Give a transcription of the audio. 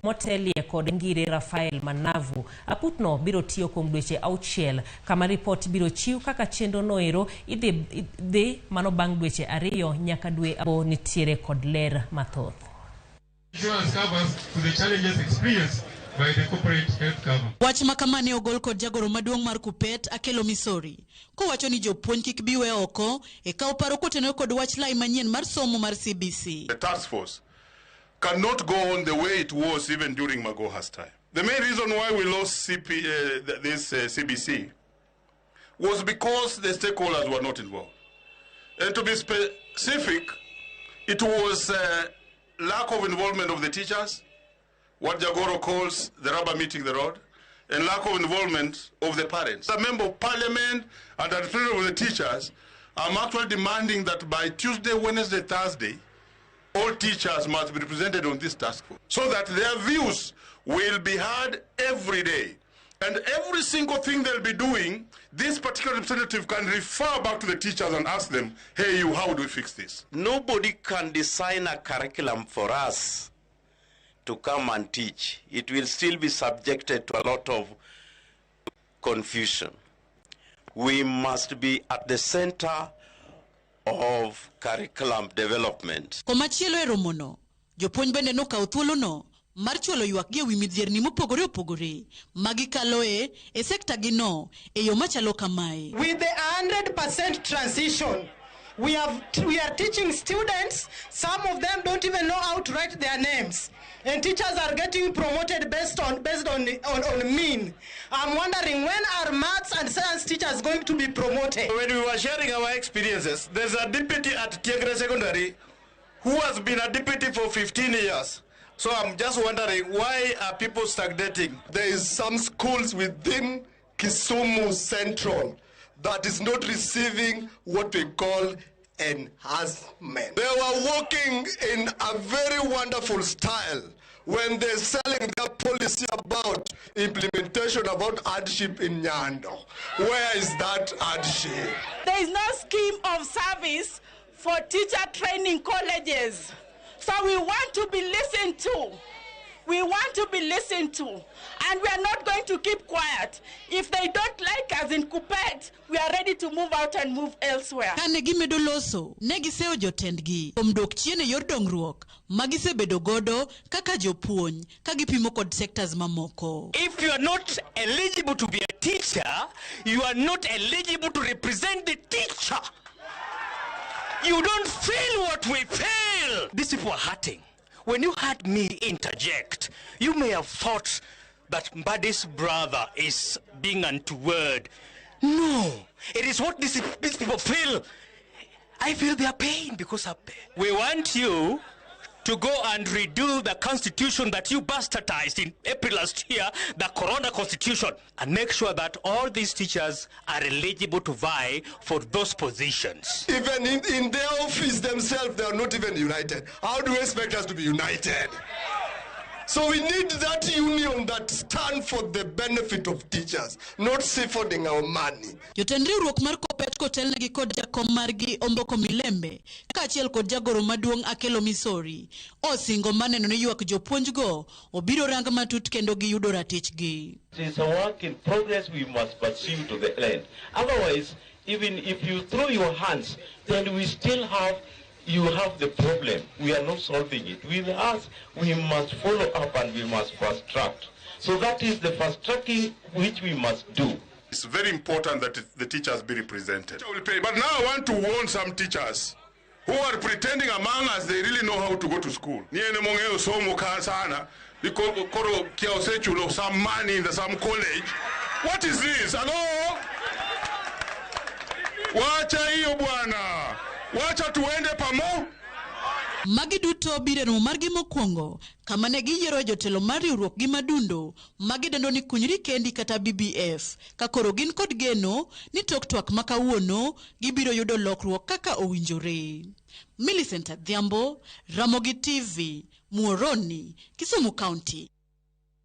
motelie kod ngire Rafael Manavu. Aput no biro tiyo kuom dweche auchiel kama report biro chiw kaka chenro noero idhi mano bang' dweche 2 nyaka dwe abo nitiere kod ler mathoth. Insurance covers to the challenges experienced by the corporate health cover. Wach makamane ogol kod jagoro maduong' mar KUPPET akelo Misori. Kowacho ni jopuonj kik biwe oko e kawo paro kotenore kod wach lai manyien mar somo mar CBC. The task force cannot go on the way it was even during Magoha's time. The main reason why we lost CBC was because the stakeholders were not involved. And to be specific, it was lack of involvement of the teachers, what Jagoro calls the rubber meeting the road, and lack of involvement of the parents. The member of parliament and the representative of the teachers, I'm actually demanding that by Tuesday, Wednesday, Thursday, all teachers must be represented on this task force so that their views will be heard every day. And every single thing they'll be doing, this particular representative can refer back to the teachers and ask them, hey, you, how do we fix this? Nobody can design a curriculum for us to come and teach. It will still be subjected to a lot of confusion. We must be at the center of curriculum development. Komachielo e romono, jopuonj bende nokawo thuolono mar chulo Onywakgi ewi midhierni mopogore opogore magikaloe e sekta gino e yo machalo kamae. With the 100% transition, we are teaching students. Some of them don't even know how to write their names, and teachers are getting promoted based on mean. I'm wondering, when are maths and science teachers going to be promoted? When we were sharing our experiences, there's a deputy at Tiagre Secondary who has been a deputy for 15 years. So I'm just wondering, why are people stagnating? There is some schools within Kisumu Central that is not receiving what we call enhancement. They were working in a very wonderful style when they're selling their policy about implementation about hardship in Nyando. Where is that hardship? There is no scheme of service for teacher training colleges. So we want to be listened to. We want to be listened to. And we are not going to keep quiet. If they don't like us in KUPPET, we are ready to move out and move elsewhere. Kane gimedo loso, ne giseo jotendgi kuom dok chien e yor dongruok magisebedo godo kaka jopuonj ka gipimo kod sectors mamoko. If you are not eligible to be a teacher, you are not eligible to represent the teacher. You don't feel what we feel. These people are hurting. When you heard me interject, you may have thought that Mbadi's brother is being untoward. No, it is what these people feel. I feel their pain because of pain. We want you to go and redo the constitution that you bastardized in April last year, the Corona Constitution, and make sure that all these teachers are eligible to vie for those positions. Even in their office themselves, they are not even united. How do we expect us to be united? So we need that union that stand for the benefit of teachers, not siphoning our money. Jotend riwruok mar KUPPET kotelnegi kod jakom margi Omboko Milembe kaachiel kod jagoro maduong' akelo Misori osingo maneno ne ywak jopuonjgo obiro rang matut kendo giyudo ratichgi. It is a work in progress we must pursue to the end. Otherwise, even if you throw your hands, then we still have you have the problem. We are not solving it. With us, we must follow up and we must fast track. So that is the fast tracking which we must do. It's very important that the teachers be represented. But now I want to warn some teachers who are pretending among us they really know how to go to school. Some money in some college. What is this? Hello? Wacha hiyo bwana. Wacha tuende pamo. Magi duto bireno margi mokwongo kama ne giyiero jotelo mar riwruok gi madundo magi dendo ni kunyri kendi kata BBF ka koro gin kod geno ni tok twak makawuono gibiro yudo lokruok kaka owinjore. Millicent Adhiambo, Ramogi TV, Muoroni, Kisumu County.